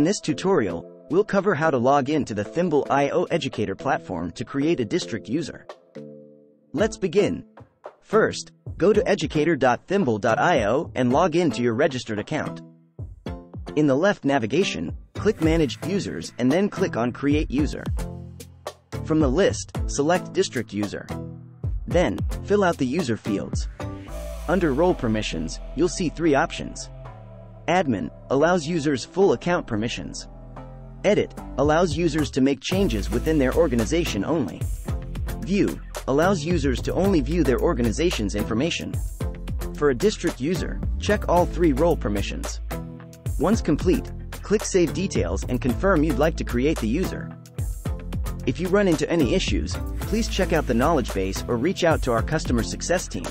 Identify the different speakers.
Speaker 1: In this tutorial, we'll cover how to log in to the Thimble.io Educator Platform to create a district user. Let's begin. First, go to educator.thimble.io and log in to your registered account. In the left navigation, click Manage Users and then click on Create User. From the list, select District User. Then, fill out the user fields. Under Role Permissions, you'll see three options. Admin allows users full account permissions. Edit allows users to make changes within their organization only. View allows users to only view their organization's information. For a district user, check all three role permissions. Once complete, click Save Details and confirm you'd like to create the user. If you run into any issues, please check out the knowledge base or reach out to our customer success team.